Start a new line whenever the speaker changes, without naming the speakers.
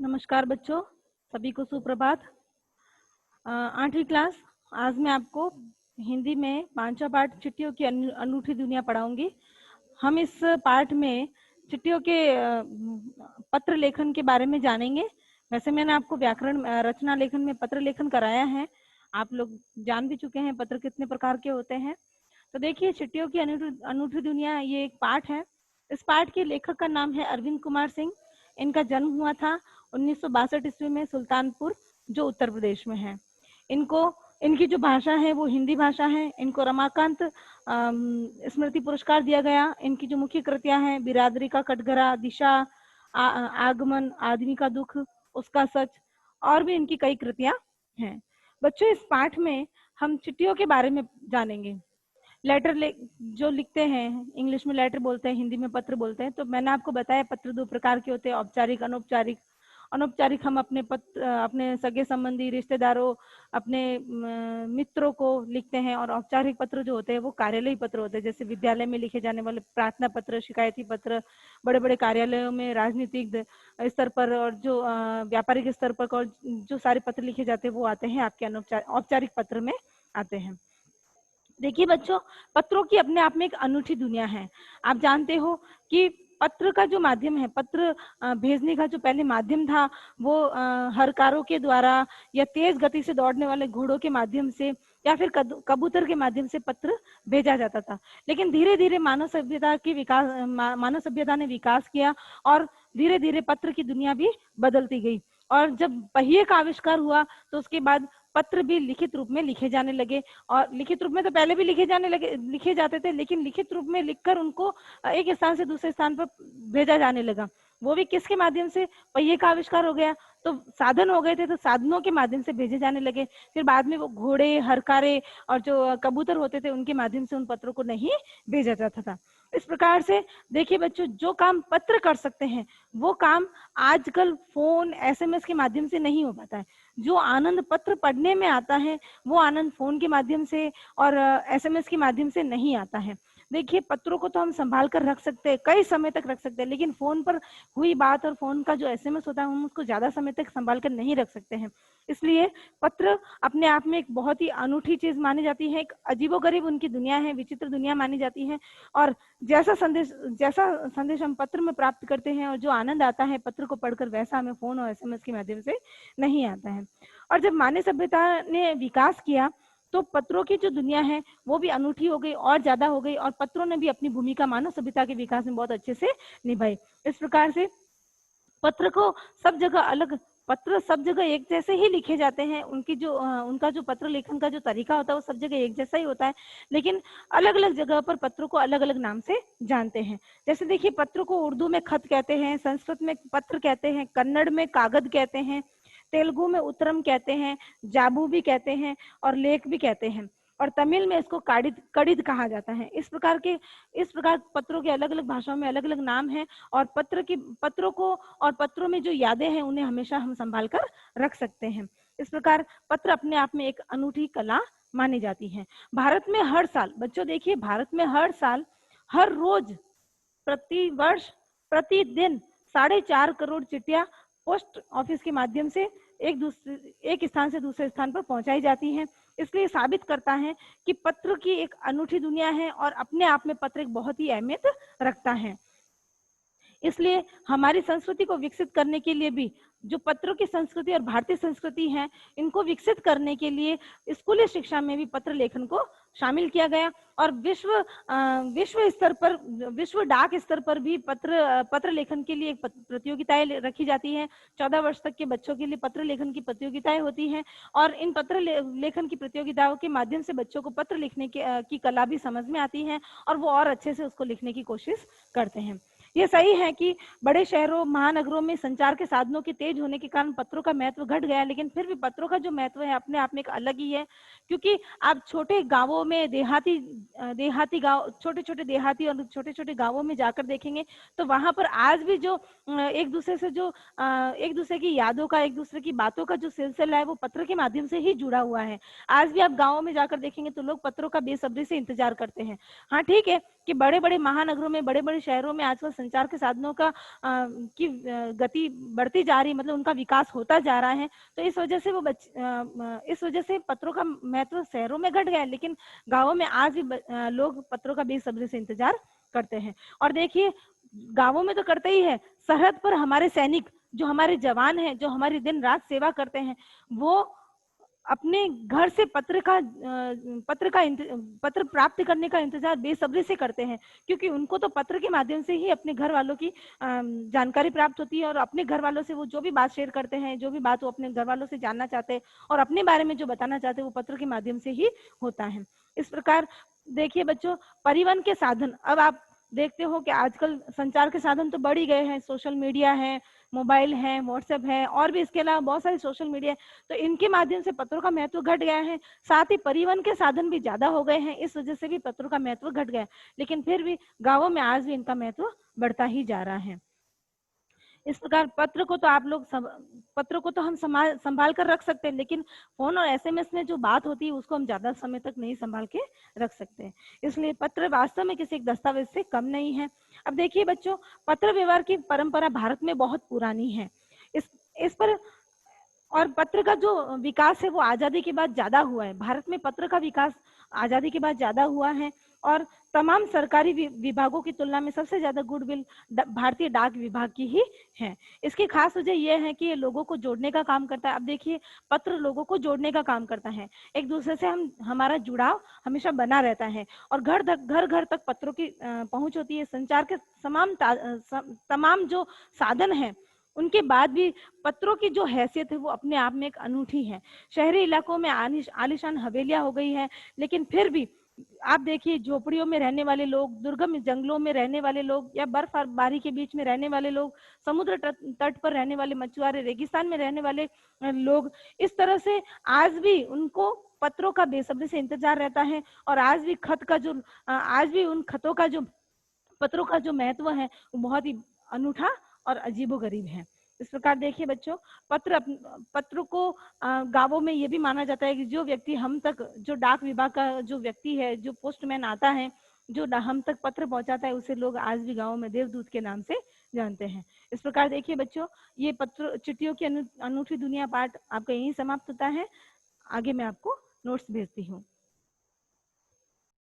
नमस्कार बच्चों, सभी को सुप्रभात। 8वीं क्लास। आज मैं आपको हिंदी में 5वां पाठ चिट्ठियों की अनूठी दुनिया पढ़ाऊंगी। हम इस पाठ में चिट्ठियों के पत्र लेखन के बारे में जानेंगे। वैसे मैंने आपको व्याकरण रचना लेखन में पत्र लेखन कराया है, आप लोग जान भी चुके हैं पत्र कितने प्रकार के होते हैं। तो देखिए, चिट्ठियों की अनूठी दुनिया ये एक पाठ है। इस पाठ के लेखक का नाम है अरविंद कुमार सिंह। इनका जन्म हुआ था 1962 ईस्वी में सुल्तानपुर, जो उत्तर प्रदेश में है। इनकी जो भाषा है वो हिंदी भाषा है। इनको रमाकांत स्मृति पुरस्कार दिया गया। इनकी जो मुख्य कृतियां हैं, बिरादरी का कटघरा, दिशा, आगमन, आदमी का दुख, उसका सच, और भी इनकी कई कृतियां हैं। बच्चों, इस पाठ में हम चिट्ठियों के बारे में जानेंगे। जो लिखते हैं, इंग्लिश में लेटर बोलते हैं, हिंदी में पत्र बोलते हैं। तो मैंने आपको बताया पत्र दो प्रकार के होते हैं, औपचारिक, अनौपचारिक। अनौपचारिक हम अपने सगे संबंधी, रिश्तेदारों, अपने मित्रों को लिखते हैं। और औपचारिक पत्र जो होते हैं वो कार्यालयी पत्र होते हैं, जैसे विद्यालय में लिखे जाने वाले प्रार्थना पत्र, शिकायती पत्र, बड़े बड़े कार्यालयों में राजनीतिक स्तर पर और जो व्यापारिक स्तर पर और जो सारे पत्र लिखे जाते हैं वो आते हैं आपके औपचारिक पत्र में आते हैं। देखिए बच्चों, पत्रों की अपने आप में एक अनूठी दुनिया है। आप जानते हो कि पत्र का जो माध्यम है, पत्र भेजने का जो पहले माध्यम था, वो हरकारों के द्वारा या तेज गति से दौड़ने वाले घोड़ों के माध्यम से या फिर कबूतर के माध्यम से पत्र भेजा जाता था। लेकिन धीरे धीरे मानव सभ्यता ने विकास किया और धीरे धीरे पत्र की दुनिया भी बदलती गई। और जब पहिए का आविष्कार हुआ तो उसके बाद पत्र भी लिखित रूप में लिखे जाने लगे। और लिखित रूप में तो पहले भी लिखे जाते थे, लेकिन लिखित रूप में लिखकर उनको एक स्थान से दूसरे स्थान पर भेजा जाने लगा। वो भी किसके माध्यम से? पहिए का आविष्कार हो गया तो साधन हो गए थे, तो साधनों के माध्यम से भेजे जाने लगे। फिर बाद में वो घोड़े, हरकारे और जो कबूतर होते थे उनके माध्यम से उन पत्रों को नहीं भेजा जाता था। इस प्रकार से देखिए बच्चों, जो काम पत्र कर सकते हैं वो काम आजकल फोन, एसएमएस के माध्यम से नहीं हो पाता है। जो आनंद पत्र पढ़ने में आता है वो आनंद फोन के माध्यम से और एसएमएस के माध्यम से नहीं आता है। देखिए, पत्रों को तो हम संभाल कर रख सकते हैं, कई समय तक रख सकते हैं, लेकिन फोन पर हुई बात और फोन का जो एसएमएस होता है हम उसको ज्यादा समय तक संभाल कर नहीं रख सकते हैं। इसलिए पत्र अपने आप में एक बहुत ही अनूठी चीज मानी जाती है, एक अजीबोगरीब उनकी दुनिया है, विचित्र दुनिया मानी जाती है। और जैसा संदेश हम पत्र में प्राप्त करते हैं और जो आनंद आता है पत्र को पढ़कर, वैसा हमें फोन और एसएमएस के माध्यम से नहीं आता है। और जब मानव सभ्यता ने विकास किया तो पत्रों की जो दुनिया है वो भी अनूठी हो गई और ज्यादा हो गई, और पत्रों ने भी अपनी भूमिका मानव सभ्यता के विकास में बहुत अच्छे से निभाई। इस प्रकार से पत्र सब जगह एक जैसे ही लिखे जाते हैं। उनका जो पत्र लेखन का जो तरीका होता है वो सब जगह एक जैसा ही होता है, लेकिन अलग अलग जगह पर पत्रों को अलग अलग नाम से जानते हैं। जैसे देखिए, पत्र को उर्दू में खत कहते हैं, संस्कृत में पत्र कहते हैं, कन्नड़ में कागज कहते हैं, तेलुगु में उत्तरम कहते हैं, जाबू भी कहते हैं और लेख भी कहते हैं, और तमिल में इसको कड़िद कहा जाता है। इस प्रकार पत्रों के अलग अलग भाषाओं में अलग अलग नाम हैं। और पत्रों में जो यादें हैं उन्हें हमेशा हम संभाल कर रख सकते हैं। इस प्रकार पत्र अपने आप में एक अनूठी कला मानी जाती है। भारत में हर साल, बच्चों देखिए, भारत में हर साल, हर रोज, प्रति वर्ष, प्रतिदिन 4.5 करोड़ चिट्ठियां पोस्ट ऑफिस के माध्यम से एक स्थान से दूसरे स्थान पर पहुंचाई जाती हैं। इसलिए साबित करता है कि पत्र की एक अनूठी दुनिया है और अपने आप में पत्र एक बहुत ही अहमियत रखता है। इसलिए हमारी संस्कृति को विकसित करने के लिए भी, जो पत्रों की संस्कृति और भारतीय संस्कृति है, इनको विकसित करने के लिए स्कूली शिक्षा में भी पत्र लेखन को शामिल किया गया। और विश्व डाक स्तर पर भी पत्र लेखन के लिए प्रतियोगिताएं रखी जाती हैं। 14 वर्ष तक के बच्चों के लिए पत्र लेखन की प्रतियोगिताएं होती हैं, और इन पत्र लेखन की प्रतियोगिताओं के माध्यम से बच्चों को पत्र लिखने की कला भी समझ में आती है और वो और अच्छे से उसको लिखने की कोशिश करते हैं। ये सही है कि बड़े शहरों, महानगरों में संचार के साधनों के तेज होने के कारण पत्रों का महत्व घट गया, लेकिन फिर भी पत्रों का जो महत्व है अपने आप में एक अलग ही है। क्योंकि आप छोटे गांवों में, देहाती गांव, छोटे छोटे देहाती और छोटे छोटे गांवों में जाकर देखेंगे तो वहां पर आज भी जो एक दूसरे की यादों का, एक दूसरे की बातों का जो सिलसिला है वो पत्र के माध्यम से ही जुड़ा हुआ है। आज भी आप गाँवों में जाकर देखेंगे तो लोग पत्रों का बेसब्री से इंतजार करते हैं। हाँ ठीक है कि बड़े बड़े महानगरों में, बड़े बड़े शहरों में आजकल संचार के साधनों का की गति बढ़ती जा रही, मतलब उनका विकास होता जा रहा है, तो इस वजह से इस वजह से पत्रों का महत्व शहरों में घट गया है, लेकिन गाँवों में आज भी लोग पत्रों का बेसब्री से इंतजार करते हैं। और देखिए गाँवों में तो करते ही है, सरहद पर हमारे सैनिक, जो हमारे जवान हैं, जो हमारी दिन रात सेवा करते हैं, वो अपने घर से पत्र प्राप्त करने का इंतजार बेसब्री से करते हैं, क्योंकि उनको तो पत्र के माध्यम से ही अपने घर वालों की जानकारी प्राप्त होती है, और अपने घर वालों से वो जो भी बात शेयर करते हैं, जो भी बात वो अपने घर वालों से जानना चाहते हैं और अपने बारे में जो बताना चाहते हैं, वो पत्र के माध्यम से ही होता है। इस प्रकार देखिए बच्चों, परिवहन के साधन, अब आप देखते हो कि आजकल संचार के साधन तो बढ़ ही गए हैं, सोशल मीडिया है, मोबाइल है, व्हाट्सएप है, और भी इसके अलावा बहुत सारे सोशल मीडिया है, तो इनके माध्यम से पत्रों का महत्व घट गया है। साथ ही परिवहन के साधन भी ज्यादा हो गए हैं, इस वजह से भी पत्रों का महत्व घट गया, लेकिन फिर भी गाँवों में आज भी इनका महत्व बढ़ता ही जा रहा है। इस प्रकार पत्र को तो आप लोग पत्र को तो हम संभाल कर रख सकते हैं, लेकिन फोन और एसएमएस में जो बात होती है उसको हम ज्यादा समय तक नहीं संभाल के रख सकते, इसलिए पत्र वास्तव में किसी एक दस्तावेज से कम नहीं है। अब देखिए बच्चों, पत्र व्यवहार की परंपरा भारत में बहुत पुरानी है। इस पर और पत्र का जो विकास है वो आजादी के बाद ज्यादा हुआ है। भारत में पत्र का विकास आजादी के बाद ज्यादा हुआ है, और तमाम सरकारी विभागों की तुलना में सबसे ज्यादा गुडविल भारतीय डाक विभाग की ही है। इसकी खास वजह यह है कि ये लोगों को जोड़ने का काम करता है। अब देखिए, पत्र लोगों को जोड़ने का काम करता है, एक दूसरे से हमारा जुड़ाव हमेशा बना रहता है, और घर घर तक पत्रों की पहुंच होती है। संचार के तमाम जो साधन है उनके बाद भी पत्रों की जो हैसियत है वो अपने आप में एक अनूठी है। शहरी इलाकों में आलीशान हवेलियां हो गई है, लेकिन फिर भी आप देखिए, झोपड़ियों में रहने वाले लोग, दुर्गम जंगलों में रहने वाले लोग, या बर्फबारी के बीच में रहने वाले लोग, समुद्र तट पर रहने वाले मछुआरे, रेगिस्तान में रहने वाले लोग, इस तरह से आज भी उनको पत्रों का बेसब्री से इंतजार रहता है, और आज भी उन खतों का जो पत्रों का जो महत्व है वो बहुत ही अनूठा और अजीबोगरीब है। इस प्रकार देखिए बच्चों, पत्र को गांवों में ये भी माना जाता है कि जो व्यक्ति हम तक, जो डाक विभाग का जो व्यक्ति है, जो पोस्टमैन आता है, जो हम तक पत्र पहुंचाता है, उसे लोग आज भी गाँव में देवदूत के नाम से जानते हैं। इस प्रकार देखिए बच्चों, ये पत्र चिट्ठियों की अनूठी दुनिया पाठ आपका यही समाप्त होता है। आगे मैं आपको नोट्स भेजती हूँ।